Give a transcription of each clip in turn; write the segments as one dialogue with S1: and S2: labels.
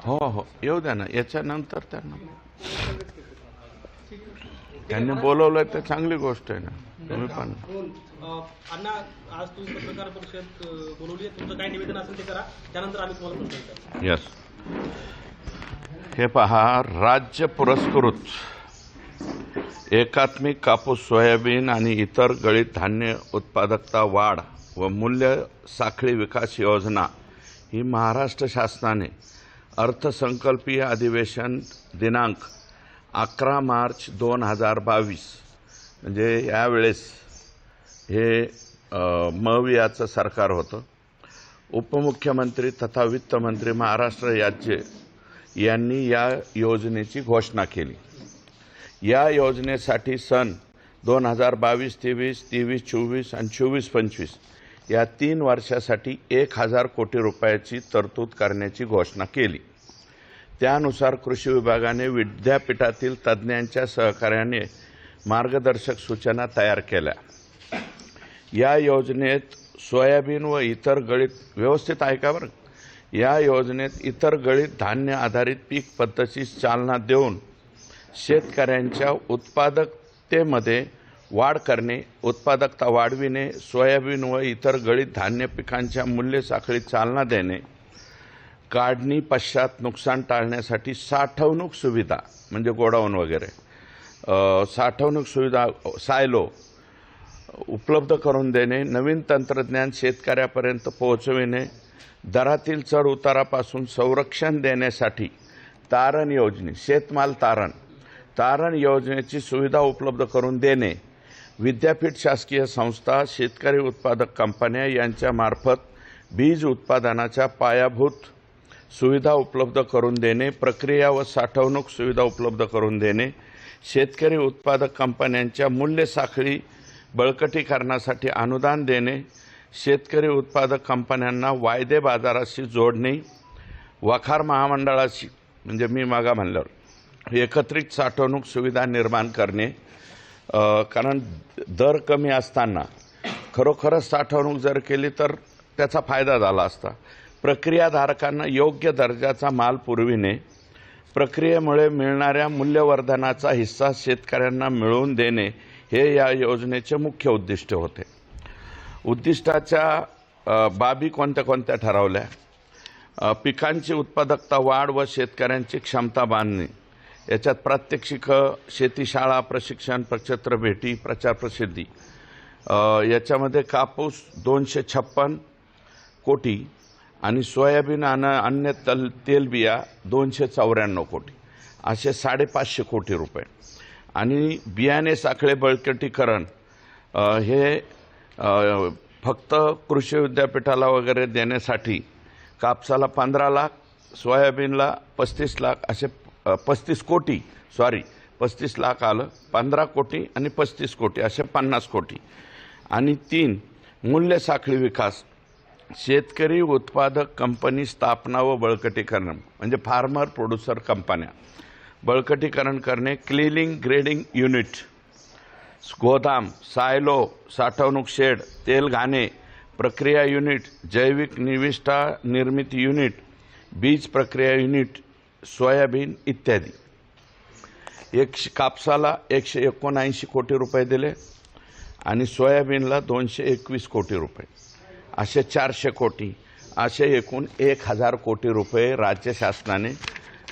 S1: हो हो येऊ द्या ना, याच्यानंतर त्यांनी बोलवलंय तर चांगली गोष्ट आहे ना. तुम्ही पण
S2: अण्णा आज तुम्ही पत्रकार परिषद बोलवली आहे, तुमचं काय निवेदन असेल ते करा, त्यानंतर आम्ही तुम्हाला प्रश्न विचारू.
S1: यस, हे पहा, राज्य पुरस्कृत एकात्मिक कापूस, सोयाबीन आणि इतर गळीत धान्य उत्पादकता वाढ व मूल्य साखळी विकास योजना ही महाराष्ट्र शासनाने अर्थसंकल्पीय अधिवेशन दिनांक 11 मार्च 2022 म्हणजे यावेळेस हे मवियाचं सरकार होतं. उपमुख्यमंत्री तथा वित्तमंत्री महाराष्ट्र राज्य यांनी या योजनेची घोषणा केली. या योजनेसाठी सन 2022-23, 23-24 आणि 24-25 या 3 वर्षासाठी 1000 कोटी रुपयाची तरतूद करण्याची घोषणा केली. त्यानुसार कृषी विभागाने विद्यापीठातील तज्ज्ञांच्या सहकार्याने मार्गदर्शक सूचना तयार केल्या. या योजनेत सोयाबीन व इतर गळीत व्यवस्थित ऐका बरं, या योजनेत इतर गळीत धान्य आधारित पीक पद्धतीस चालना देऊन शेतकऱ्यांच्या उत्पादकतेमध्ये वाढ करणे, उत्पादकता वाढविणे, सोयाबीन व इतर गळीत धान्य पिकांच्या मूल्य साखळीत चालना देणे, काढणी पश्चात नुकसान टाळण्यासाठी साठवणूक सुविधा म्हणजे गोडाऊन वगैरे, साठवणूक सुविधा सायलो उपलब्ध करून देणे, नवीन तंत्रज्ञान शेतकऱ्यापर्यंत पोहोचविणे, दरातील चढ उतारापासून संरक्षण देण्यासाठी तारण योजने, शेतमाल तारण योजनेची सुविधा उपलब्ध करून देणे, विद्यापीठ, शासकीय संस्था, शेतकरी उत्पादक कंपन्या यांच्यामार्फत बीज उत्पादनाच्या पायाभूत सुविधा उपलब्ध करून देणे, प्रक्रिया व साठवणूक सुविधा उपलब्ध करून देणे, शेतकरी उत्पादक कंपन्यांच्या मूल्य साखळी बळकटीकरणासाठी अनुदान देणे, शेतकरी उत्पादक कंपन्यांना वायदे बाजाराशी जोडणे, वखार महामंडळाशी म्हणजे मी मागा म्हणल्यावर एकत्रित साठवणूक सुविधा निर्माण करणे, कारण दर कमी असताना खरोखरच साठवणूक जर केली तर त्याचा फायदा झाला असता, प्रक्रियाधारकांना योग्य दर्जाचा माल पुरविणे, प्रक्रियेमुळे मिळणाऱ्या मूल्यवर्धनाचा हिस्सा शेतकऱ्यांना मिळवून देणे हे या योजनेचे मुख्य उद्दिष्ट होते. उद्दिष्टाच्या बाबी कोणत्या कोणत्या ठरवल्या? पिकांची उत्पादकता वाढ व शेतकऱ्यांची क्षमता बांधणे, याच्यात प्रात्यक्षिक, शेतीशाळा, प्रशिक्षण, प्रक्षेत्र भेटी, प्रचार प्रसिद्धी. याच्यामध्ये कापूस 256 कोटी आणि सोयाबीन आणि अन्य तेलबिया 294 कोटी, असे 550 कोटी रुपये. आणि बियाणे साखळे बळकटीकरण हे फक्त कृषी विद्यापीठाला वगैरे देण्यासाठी कापसाला 15 लाख, सोयाबीनला 35 लाख, असे 35 कोटी, 35 लाख आलं, 15 कोटी आणि 35 कोटी असे 50 कोटी. आणि 3 मूल्य साखळी विकास, शेतकरी उत्पादक कंपनी स्थापना व बळकटीकरण म्हणजे फार्मर प्रोड्युसर कंपन्या बळकटीकरण करणे, क्लिनिंग ग्रेडिंग युनिट, गोदाम, सायलो, साठवणूक शेड, तेल घाणे प्रक्रिया युनिट, जैविक निविष्ठा निर्मिती युनिट, बीज प्रक्रिया युनिट, सोयाबीन इत्यादी. कापसाला 179 कोटी रुपये दिले आणि सोयाबीनला 221 कोटी रुपये, असे 400 कोटी, असे एकूण 1000 कोटी रुपये राज्य शासनाने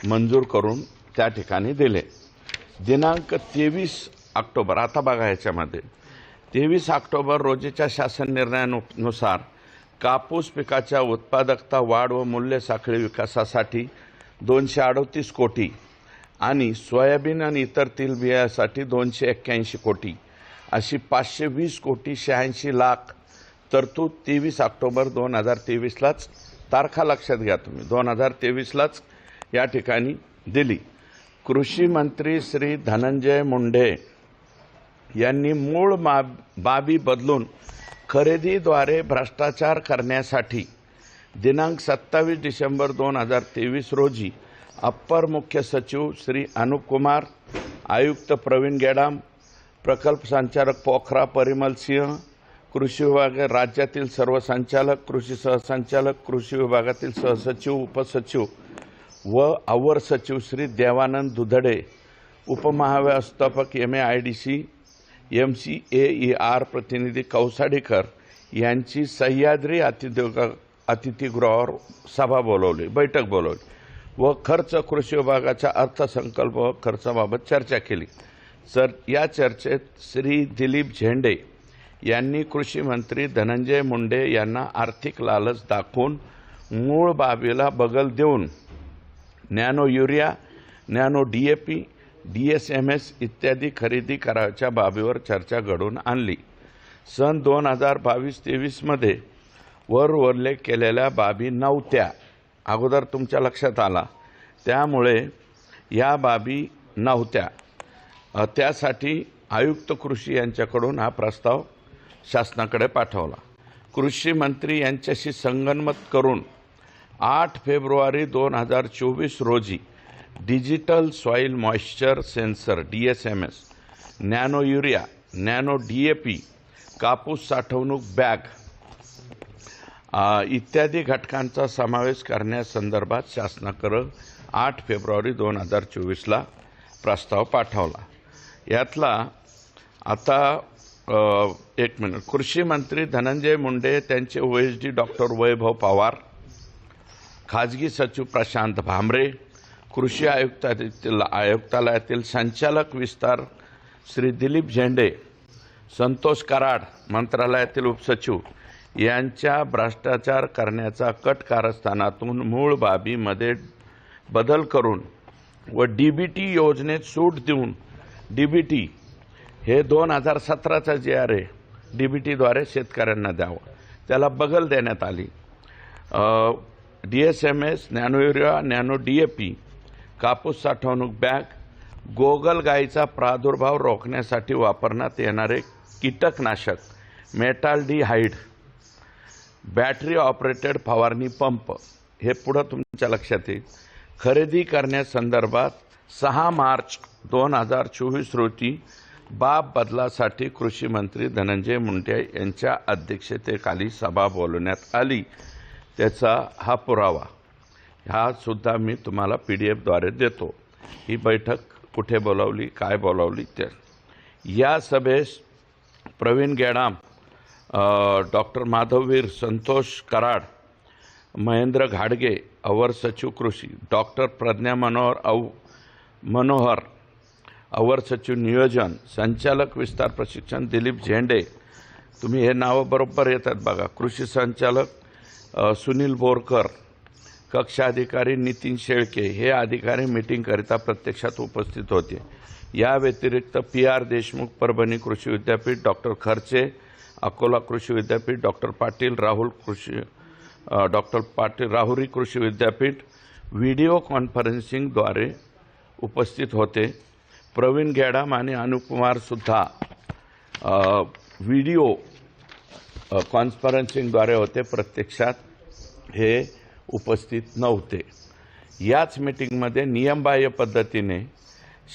S1: मंजूर करून त्या ठिकाणी दिले. दिनांक 23 ऑक्टोबर, आता बघा याच्यामध्ये 23 ऑक्टोबर रोजीच्या शासन निर्णयानुसार कापूस पिकाच्या उत्पादकता वाढ व मूल्य साखळी विकासासाठी 238 कोटी आणि सोयाबीन आणि इतर तेलबियासाठी 281 कोटी, अशी 520 कोटी 86 लाख तरतूद 23 ऑक्टोबर 2023लाच, तारखा लक्षात घ्या तुम्ही, 2023लाच या ठिकाणी दिली. कृषी मंत्री श्री धनंजय मुंडे यांनी मूळ बाबी बदलून खरेदीद्वारे भ्रष्टाचार करण्यासाठी दिनांक 27 डिसेंबर 2023 रोजी अप्पर मुख्य सचिव श्री अनुप कुमार, आयुक्त प्रवीण गेडाम, प्रकल्प संचालक पोखरा परिमल सिंह, कृषी विभाग राज्यातील सर्व संचालक, कृषी सहसंचालक, कृषी विभागातील सहसचिव, उपसचिव व अवर सचिव श्री देवानंद दुधडे, उपमहाव्यवस्थापक MAIDC MCAER प्रतिनिधी कौसाडीकर यांची सह्याद्री अतिथीगृहावर बैठक बोलवली व खर्च कृषी विभागाच्या अर्थसंकल्प व खर्चाबाबत चर्चा केली. या चर्चेत श्री दिलीप झेंडे यांनी कृषी मंत्री धनंजय मुंडे यांना आर्थिक लालच दाखवून मूळ बाबीला बगल देऊन nano urea, nano DAP, DSMS इत्यादी खरेदी करायच्या बाबीवर चर्चा घडवून आणली. सन 2022-23 मध्ये वर उल्लेख केलेल्या बाबी नव्हत्या, अगोदर तुमच्या लक्षात आला, त्यामुळे या बाबी नव्हत्या. त्यासाठी आयुक्त कृषी यांच्याकडून हा प्रस्ताव शासनाकडे पाठवला. कृषी मंत्री यांच्याशी संगनमत करून 8 फेब्रुवारी 2024 रोजी digital soil moisture sensor DSMS, nano urea, nano DAP, कापूस साठवणूक बॅग इत्यादी घटकांचा समावेश करण्यासंदर्भात शासनाकडे 8 फेब्रुवारी 2024ला प्रस्ताव पाठवला. यातला आता एक मिनिट, कृषी मंत्री धनंजय मुंडे, त्यांचे OSD डॉक्टर वैभव पवार, खाजगी सचिव प्रशांत भामरे, कृषी आयुक्तालयातील संचालक विस्तार श्री दिलीप झेंडे, संतोष कराड, मंत्रालयातील उपसचिव यांच्या भ्रष्टाचार करण्याचा कट कारस्थानातून मूळ बाबीमध्ये बदल करून व DBT योजनेत सूट देऊन, DBT हे 2017चा GR आहे, DBTद्वारे शेतकऱ्यांना द्यावं, त्याला बगल देण्यात आली. DSMS, nano urea, nano DAP, कापूस साठवणूक बॅग, गोगल गायीचा प्रादुर्भाव रोखण्यासाठी वापरण्यात येणारे कीटकनाशक मेटाल्डिहाइड, बॅटरी ऑपरेटेड फवारणी पंप हे पुढे तुमच्या लक्षात येईल. खरेदी करण्यासंदर्भात 6 मार्च 2024 रोजी बाब बदलासाठी कृषी मंत्री धनंजय मुंडे यांच्या अध्यक्षतेखाली सभा बोलवण्यात आली. त्याचा हा पुरावा हा सुद्धा मी तुम्हाला PDF द्वारे देतो. ही बैठक कुठे बोलावली, काय बोलावली ते. या सभेस प्रवीण गेडाम, डॉक्टर माधववीर, संतोष कराड, महेंद्र घाडगे, अवर सचिव कृषी, डॉक्टर प्रज्ञा मनोहर, अवर सचिव नियोजन, संचालक विस्तार प्रशिक्षण दिलीप झेंडे, तुम्ही हे नावं बरोबर येतात बघा, कृषी संचालक सुनील बोरकर, कक्ष अधिकारी नितीन शेळके हे अधिकारी मीटिंगकरिता प्रत्यक्षात उपस्थित होते. या व्यतिरिक्त PR देशमुख, परभणी कृषी विद्यापीठ, डॉक्टर खर्चे, अकोला कृषी विद्यापीठ, डॉक्टर पाटील राहुरी कृषी विद्यापीठ व्हिडिओ कॉन्फरन्सिंगद्वारे उपस्थित होते. प्रवीण गेडाम आणि अनुपकुमार सुद्धा व्हिडिओ कॉन्फरन्सिंगद्वारे होते, प्रत्यक्षात हे उपस्थित नव्हते. याच मीटिंगमध्ये नियमबाह्य पद्धतीने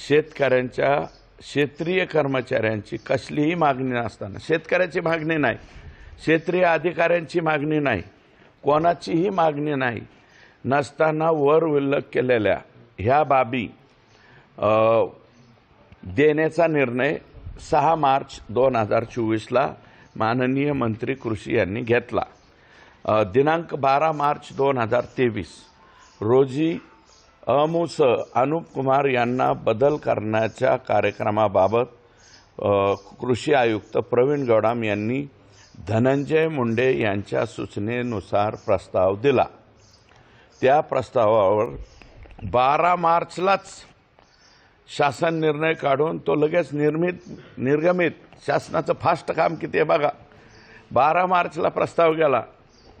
S1: शेतकऱ्यांच्या क्षेत्रीय कर्मचाऱ्यांची कसलीही मागणी नसताना, शेतकऱ्याची मागणी नाही, क्षेत्रीय अधिकाऱ्यांची मागणी नाही, कोणाचीही मागणी नाही नसताना वर उल्लेख केलेल्या ह्या बाबी देण्याचा निर्णय 6 मार्च 2024ला माननीय मंत्री कृषी यांनी घेतला. दिनांक 12 मार्च 2023 रोजी अमुस अनुप कुमार यांना बदल करण्याच्या कार्यक्रमाबाबत कृषी आयुक्त प्रवीण गेडाम यांनी धनंजय मुंडे यांच्या सूचनेनुसार प्रस्ताव दिला. त्या प्रस्तावावर 12 मार्चलाच शासन निर्णय काढून तो लगेच निर्गमित, शासनाचं फास्ट काम किती आहे बघा. 12 मार्चला प्रस्ताव गेला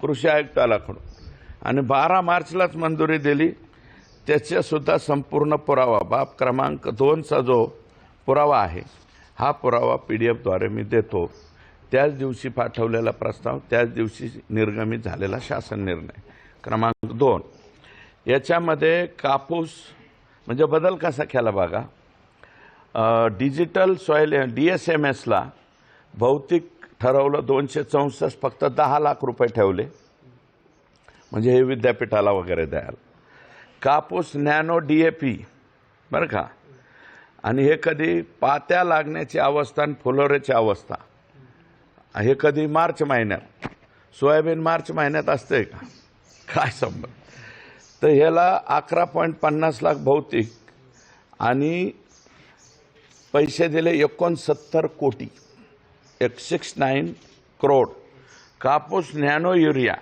S1: कृषी आयुक्तालयाकडून आणि 12 मार्चलाच मंजुरी दिली. त्याच्यासुद्धा संपूर्ण पुरावा बाब क्रमांक 2चा जो पुरावा आहे हा पुरावा PDF द्वारे मी देतो. त्याच दिवशी पाठवलेला प्रस्ताव, त्याच दिवशी निर्गमित झालेला शासन निर्णय क्रमांक 2. याच्यामध्ये कापूस म्हणजे बदल कसा केला बघा. डिजिटल सॉइल DSMSला भौतिक ठरवलं 264, फक्त 10 लाख रुपये ठेवले म्हणजे हे विद्यापीठाला वगैरे द्यायला. कापूस नॅनो DAP बरं का, आणि हे कधी पात्या लागण्याची अवस्था आणि फुलोऱ्याची अवस्था, हे कधी मार्च महिन्यात. सोयाबीन मार्च महिन्यात असते का, काय संबंध. तर ह्याला 11.50 लाख भौतिक आणि पैसे दिले 69 कोटी 169 करोड. कापूस नॅनो युरिया,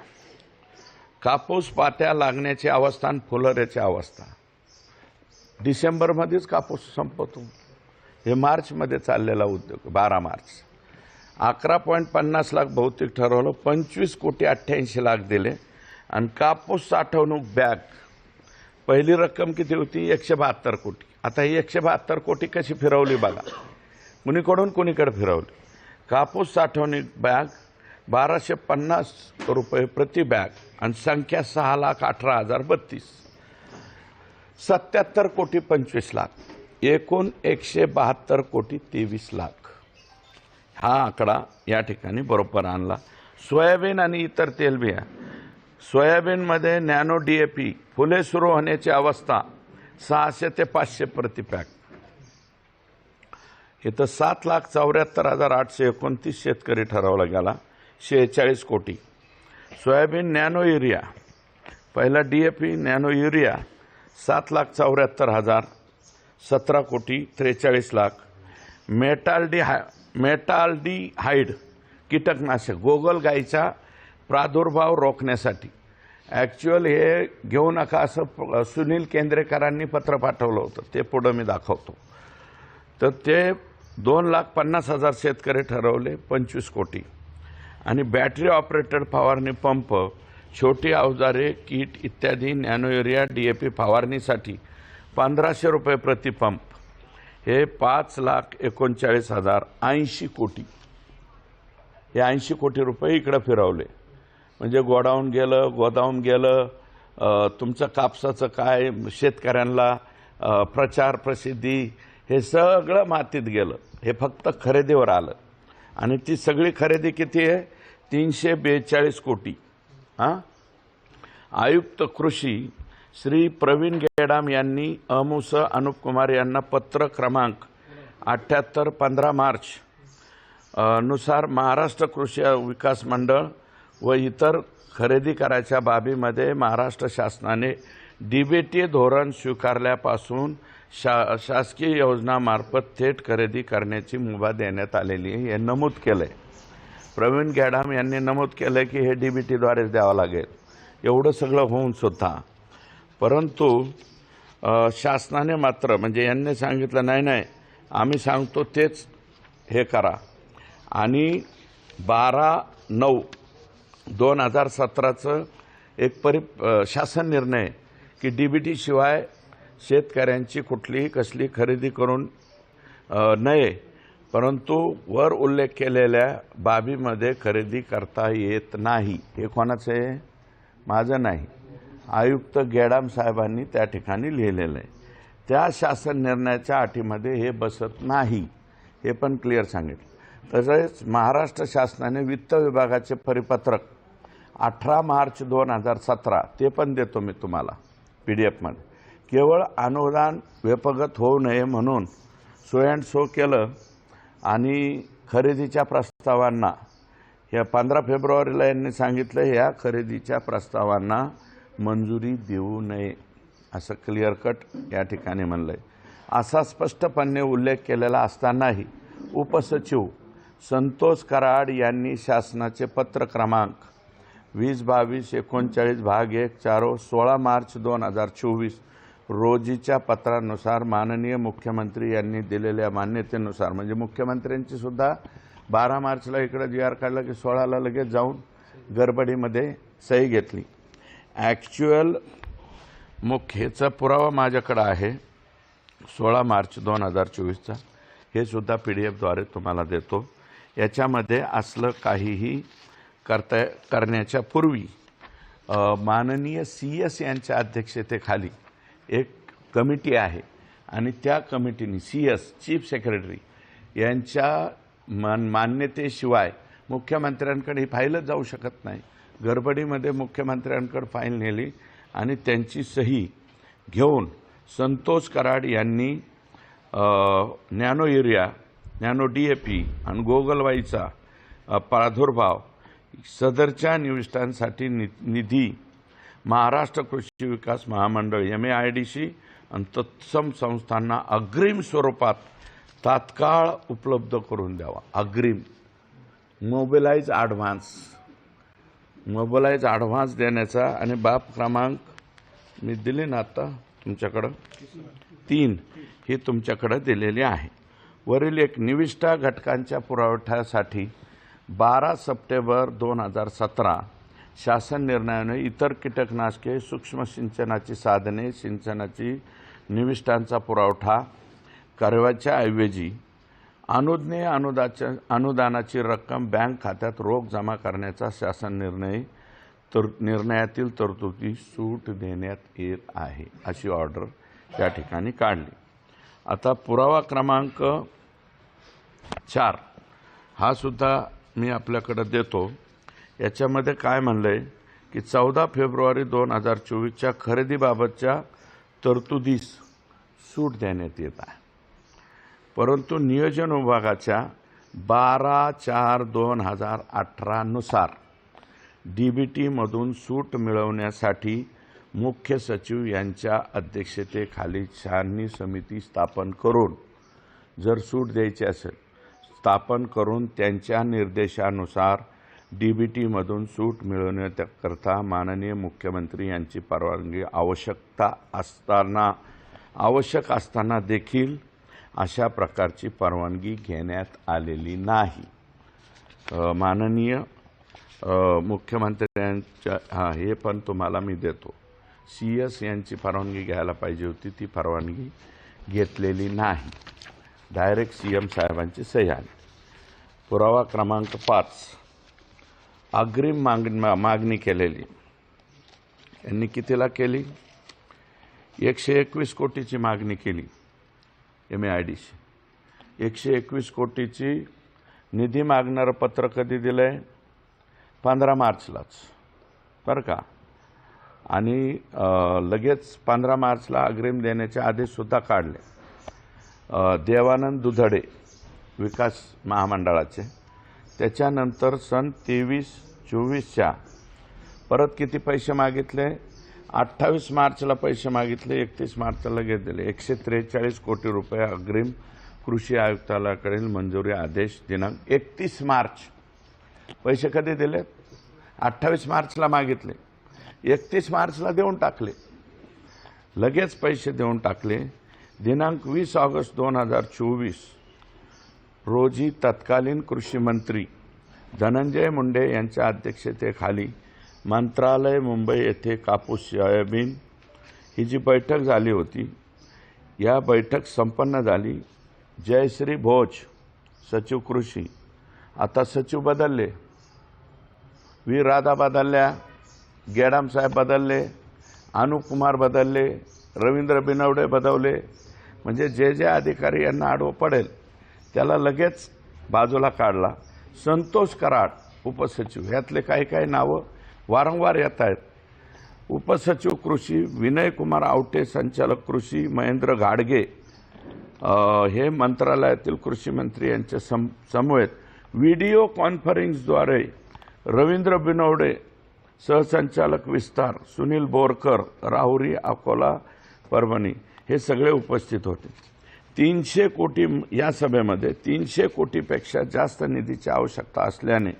S1: कापूस पात्या लागण्याची अवस्था आणि फुलोऱ्याची अवस्था, डिसेंबरमध्येच कापूस संपतो. हे मार्चमध्ये चाललेला उद्योग. 12 मार्च 11.50 लाख भौतिक ठरवलं, 25 कोटी 88 लाख दिले. आणि कापूस साठवणूक बॅग पहिली रक्कम किती होती, 172 कोटी. आता ही 172 कोटी कशी फिरवली बघा, कुणीकडून कुणीकडे फिरवली. कापूस साठवणूक बॅग 1250 रुपये प्रति बॅग आणि संख्या 6,18,032, 77 कोटी 25 लाख, एकूण 172 कोटी 23 लाख. हा आकडा या ठिकाणी बरोबर आणला. सोयाबीन आणि इतर तेलबिया, सोयाबीनमध्ये नॅनो DAP फुले सुरू होण्याची अवस्था 600 ते 500 प्रति पॅक. इथं 7,74,829 शेतकरी ठरवला गेला, 46 कोटी. सोयाबीन नॅनो युरिया, पहिला DAP नॅनो युरिया 7,74,000, 17 कोटी 43 लाख. मेटाल्डिहाइड कीटकनाशक गोगलगाईचा प्रादुर्भाव रोखण्यासाठी, ॲक्च्युअल हे घेऊ नका असं सुनील केंद्रेकरांनी पत्र पाठवलं होतं, ते पुढं मी दाखवतो. तर ते 2,50,000 शेतकरी ठरवले, 25 कोटी. आणि बॅटरी ऑपरेटेड फवारणी पंप, छोटी अवजारे, किट इत्यादी नॅनो युरिया DAP फवारणीसाठी 1,500 रुपये प्रति पंप, हे 5,39,000, 80 कोटी. हे 80 कोटी रुपये इकडं फिरवले. म्हणजे गोडाऊन गेलं, तुमचं कापसाचं काय, शेतकऱ्यांना प्रचार प्रसिद्धी, हे सगळं मातीत गेलं. हे फक्त खरेदीवर आलं. आणि ती सगळी खरेदी किती आहे, 342 कोटी. आयुक्त कृषी श्री प्रवीण गेडाम यांनी अमुस अनुप कुमार यांना पत्र क्रमांक 78 15 मार्च नुसार महाराष्ट्र कृषी विकास मंडळ व इतर खरेदी करायच्या बाबीमध्ये महाराष्ट्र शासनाने DBT धोरण स्वीकारल्यापासून शासकीय योजनामार्फत थेट खरेदी करण्याची मुभा देण्यात आलेली आहे, हे नमूद केलं आहे. प्रवीण गेडाम यांनी नमूद केलं की हे DBTद्वारेच द्यावं लागेल. एवढं सगळं होऊन सुद्धा परंतु शासनाने मात्र, म्हणजे यांनी सांगितलं नाही आम्ही सांगतो तेच हे करा. आणि 12/9/2017 एक शासन निर्णय की DBT शिवाय शेतकऱ्यांची कुठलीही कसली खरेदी करून नये, परंतु वर उल्लेख केलेल्या बाबीमध्ये खरेदी करता येत नाही. हे कोणाचं आहे, माझं नाही, आयुक्त गेडाम साहेबांनी त्या ठिकाणी लिहिलेलं आहे. त्या शासन निर्णयाच्या अटीमध्ये हे बसत नाही, हे पण क्लिअर सांगितलं. तसेच महाराष्ट्र शासनाने वित्त विभागाचे परिपत्रक 18 मार्च 2017, ते पण देतो मी तुम्हाला PDF मध्ये, केवळ अनुदान व्यपगत होऊ नये म्हणून सो अँड सो केलं. आणि खरेदीच्या प्रस्तावांना या 15 फेब्रुवारीला यांनी सांगितलं, ह्या खरेदीच्या प्रस्तावांना मंजुरी देऊ नये असं क्लिअर कट या ठिकाणी म्हणलं आहे. असा स्पष्टपणे उल्लेख केलेला असतानाही उपसचिव संतोष कराड यांनी शासनाचे पत्र क्रमांक 2022-39 भाग 1 4 16 मार्च 2024 रोजीच्या पत्रानुसार माननीय मुख्यमंत्री यांनी दिलेल्या मान्यतेनुसार, म्हणजे मुख्यमंत्र्यांची सुद्धा 12 मार्चला इकडे GR काढला की 16ला लगेच जाऊन गडबडीमध्ये सही घेतली. ॲक्च्युअल मुख्यचा पुरावा माझ्याकडे आहे 16 मार्च 2024चा, हे सुद्धा PDF द्वारे तुम्हाला देतो. याच्यामध्ये असलं काहीही करण्याच्या पूर्वी माननीय CS यांच्या अध्यक्षतेखाली एक कमिटी आहे आणि त्या कमिटीने CS चीफ सेक्रेटरी यांच्या मान्यतेशिवाय मुख्यमंत्र्यांकडे ही फाईलच जाऊ शकत नाही. गडबडीमध्ये मुख्यमंत्र्यांकडे फाईल नेली आणि त्यांची सही घेऊन संतोष कराड यांनी नॅनो युरिया, नॅनो DAP आणि गोगलवाईचा प्रादुर्भाव सदरच्या निविष्ठांसाठी निधी महाराष्ट्र कृषी विकास महामंडळ MAIDC आणि तत्सम संस्थांना अग्रिम स्वरूपात तात्काळ उपलब्ध करून द्यावा. अग्रिम मोबिलाइज ॲडव्हान्स देण्याचा. आणि बाब क्रमांक मी दिले ना आता तुमच्याकडं 3 ही तुमच्याकडं दिलेली आहे. वरील एक निविष्ठा घटकांच्या पुरवठ्यासाठी 12 सप्टेंबर 2017 शासन निर्णयाने इतर कीटकनाशके, सूक्ष्म सिंचनाची साधने, सिंचनाची निविष्ठांचा पुरवठा करावयाच्या ऐवजी अनुदानाची रक्कम बँक खात्यात रोख जमा करण्याचा शासन निर्णयातील तरतुदी सूट देण्यात येत आहे अशी ऑर्डर त्या ठिकाणी काढली. आता पुरावा क्रमांक 4 हा सुद्धा मी आपल्याकडे देतो. याच्यामध्ये काय म्हणलंय की 14 फेब्रुवारी 2024च्या खरेदीबाबतच्या तरतुदीस सूट देण्यात येत आहे, परंतु नियोजन विभागाच्या 12/4/2018 नुसार DBTमधून सूट मिळवण्यासाठी मुख्य सचिव यांच्या अध्यक्षतेखाली छाननी समिती स्थापन करून, जर सूट द्यायची असेल स्थापन करून त्यांच्या निर्देशानुसार DBTमधून सूट मिळवण्याकरता माननीय मुख्यमंत्री यांची परवानगी आवश्यक असताना देखील अशा प्रकारची परवानगी घेण्यात आलेली नाही. माननीय मुख्यमंत्र्यांच्या हे पण तुम्हाला मी देतो. CS यांची परवानगी घ्यायला पाहिजे होती, ती परवानगी घेतलेली नाही. डायरेक्ट CM साहेबांची सही आली. पुरावा क्रमांक 5 अग्रिम मागणी केलेली. यांनी कितीला केली? 121 कोटीची मागणी केली MAIDC. 121 कोटीची निधी मागणारं पत्र कधी दिलंय? 15 मार्चलाच बरं का. आणि लगेच 15 मार्चला अग्रिम देण्याचे आदेशसुद्धा काढले. देवानंद दुधडे विकास महामंडळाचे. त्याच्यानंतर सन 23-24च्या परत किती पैसे मागितले? 28 मार्चला पैसे मागितले, 31 मार्चला लगेच दिले. 143 कोटी रुपये अग्रिम कृषी आयुक्तालयाकडील मंजुरी आदेश दिनांक 31 मार्च. पैसे कधी दिले? 28 मार्चला मागितले, 31 मार्चला देऊन टाकले. लगेच पैसे देऊन टाकले. दिनांक 20 ऑगस्ट 2024 रोजी तत्कालीन कृषी मंत्री धनंजय मुंडे यांच्या अध्यक्षतेखाली मंत्रालय मुंबई येथे कापूस सोयाबीन ही जी बैठक झाली होती, या बैठक संपन्न झाली. जयश्री भोज सचिव कृषी, आता सचिव बदलले. व्ही राधा बदलल्या, गेडाम साहेब बदलले, अनुप कुमार बदलले, रवींद्र बिनवडे बदलले. म्हणजे जे अधिकारी यांना आडवं पडेल त्याला लगेच बाजूला काढला. संतोष कराड उपसचिव, ह्यातले काही नावं वारंवार येत आहेत. उपसचिव कृषी विनय कुमार आवटे, संचालक कृषी महेंद्र घाडगे, हे मंत्रालयातील कृषी मंत्री यांच्या समवेत व्हिडिओ कॉन्फरन्सद्वारे रवींद्र बिनवडे, सहसंचालक विस्तार सुनील बोरकर, राहुरी, अकोला, परभणी हे सगळे उपस्थित होते. 300 कोटी या सभेमध्ये 300 कोटीपेक्षा जास्त निधीची आवश्यकता असल्याने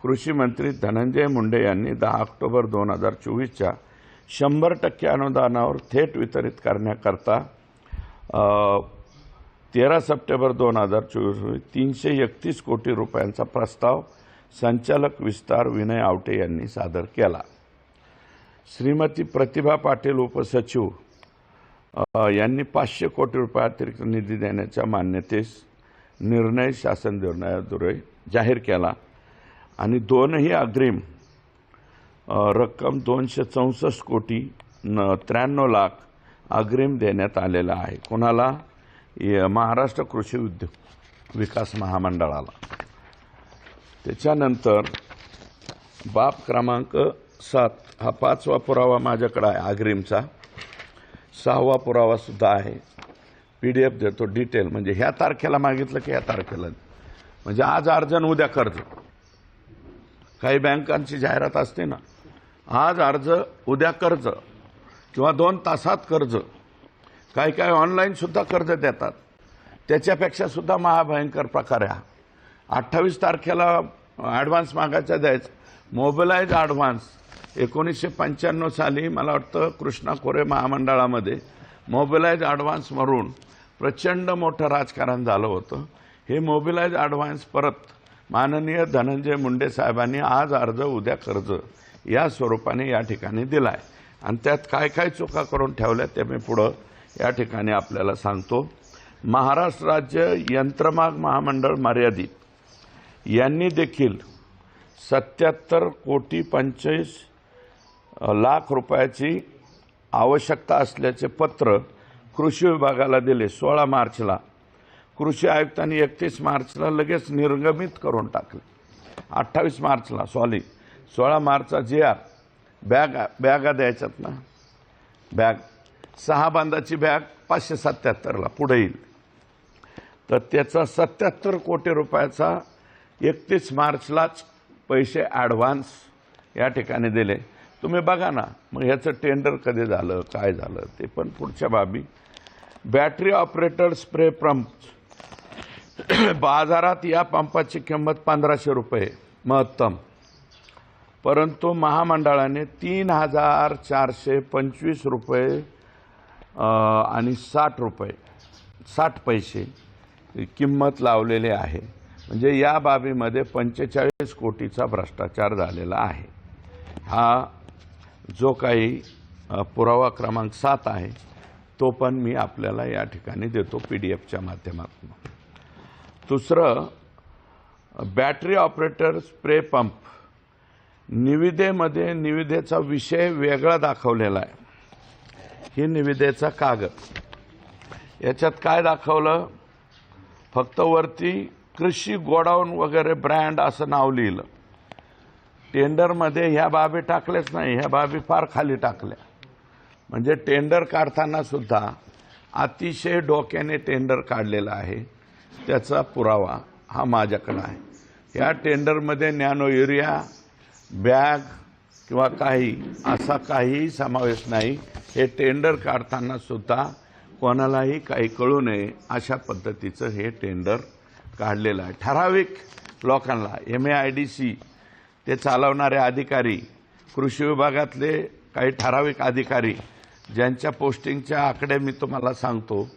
S1: कृषी मंत्री धनंजय मुंडे यांनी 10 ऑक्टोबर 2024च्या 100% अनुदानावर थेट वितरित करण्याकरता 13 सप्टेंबर 2024 331 कोटी रुपयांचा प्रस्ताव संचालक विस्तार विनय आवटे यांनी सादर केला. श्रीमती प्रतिभा पाटील उपसचिव यांनी 500 कोटी रुपये अतिरिक्त निधी देण्याच्या मान्यतेस निर्णय शासन निर्णयाद्वारे जाहीर केला. आणि दोनही अग्रिम रक्कम 264 कोटी 93 लाख अग्रिम देण्यात आलेला आहे. कोणाला? महाराष्ट्र कृषी उद्योग विकास महामंडळाला. त्याच्यानंतर बाब क्रमांक 7 हा 5वा पुरावा माझ्याकडे आहे अग्रिमचा. 6वा पुरावा सुद्धा आहे, PDF देतो डिटेल, म्हणजे ह्या तारखेला मागितलं की ह्या तारखेला, म्हणजे आज अर्ज आणि उद्या कर्ज. काही बँकांची जाहिरात असते ना, आज अर्ज उद्या कर्ज किंवा 2 तासात कर्ज. काही काही ऑनलाईन सुद्धा कर्ज देतात, त्याच्यापेक्षा सुद्धा महाभयंकर प्रकार आहे. 28 तारखेला ॲडव्हान्स मागायचा द्यायचं. मोबिलाइज ॲडव्हान्स 1995 साली मला वाटतं कृष्णा कोरे महामंडळामध्ये मोबिलाइज ॲडव्हान्स म्हणून प्रचंड मोठं राजकारण झालं होतं. हे मोबिलाइज ॲडव्हान्स परत माननीय धनंजय मुंडे साहेबांनी आज अर्ज उद्या कर्ज या स्वरूपाने या ठिकाणी दिला आहे. आणि त्यात काय काय चुका करून ठेवल्या ते मी पुढं या ठिकाणी आपल्याला सांगतो. महाराष्ट्र राज्य यंत्रमाग महामंडळ मर्यादित यांनी देखील 77 कोटी 25 लाख रुपयाची आवश्यकता असल्याचे पत्र कृषी विभागाला दिले 16 मार्चला. कृषी आयुक्तांनी 31 मार्चला लगेच निर्गमित करून टाकले. 28 मार्चला 16 मार्चचा GR बॅगा द्यायच्यात ना, बॅग 6 बांधाची बॅग 577ला पुढे येईल. तर त्याचा 77 कोटी रुपयाचा 31 मार्चलाच पैसे ॲडव्हान्स या ठिकाणी दिले. तुम्ही बघा ना, मग ह्याचं टेंडर कधी झालं, काय झालं ते पण पुढच्या बाबी. बॅटरी ऑपरेटर स्प्रे पंप बाजारात या पंपाची किंमत 1500 रुपये महत्तम, परंतु महामंडळाने 3425 रुपये आणि 60 पैसे किंमत लावलेली आहे. म्हणजे या बाबीमध्ये 45 कोटीचा भ्रष्टाचार झालेला आहे. हा जो काही पुरावा क्रमांक 7 आहे तो पण मी आपल्याला या ठिकाणी देतो PDFच्या माध्यमातून. दुसरं, बॅटरी ऑपरेटर स्प्रे पंप निविदेमध्ये निविदेचा विषय वेगळा दाखवलेला आहे. ही निविदेचा कागद, याच्यात काय दाखवलं, फक्त वरती कृषी गोडाऊन वगैरे ब्रँड असं नाव लिहिलं. टेंडरमध्ये ह्या बाबी टाकल्याच नाही, ह्या बाबी फार खाली टाकल्या. म्हणजे टेंडर काढताना सुद्धा अतिशय डोक्याने टेंडर काढलेला आहे. त्याचा पुरावा हा माझ्याकडे आहे. या टेंडरमध्ये नॅनो युरिया बॅग किंवा काही असा काहीही समावेश नाही. हे टेंडर काढताना सुद्धा कोणालाही काही कळू नये अशा पद्धतीचं हे टेंडर काढलेलं आहे. ठराविक लोकांना MAIDC ते चालवणारे अधिकारी, कृषी विभागातले काही ठराविक अधिकारी ज्यांच्या पोस्टिंगच्या आकडे मी तुम्हाला सांगतो.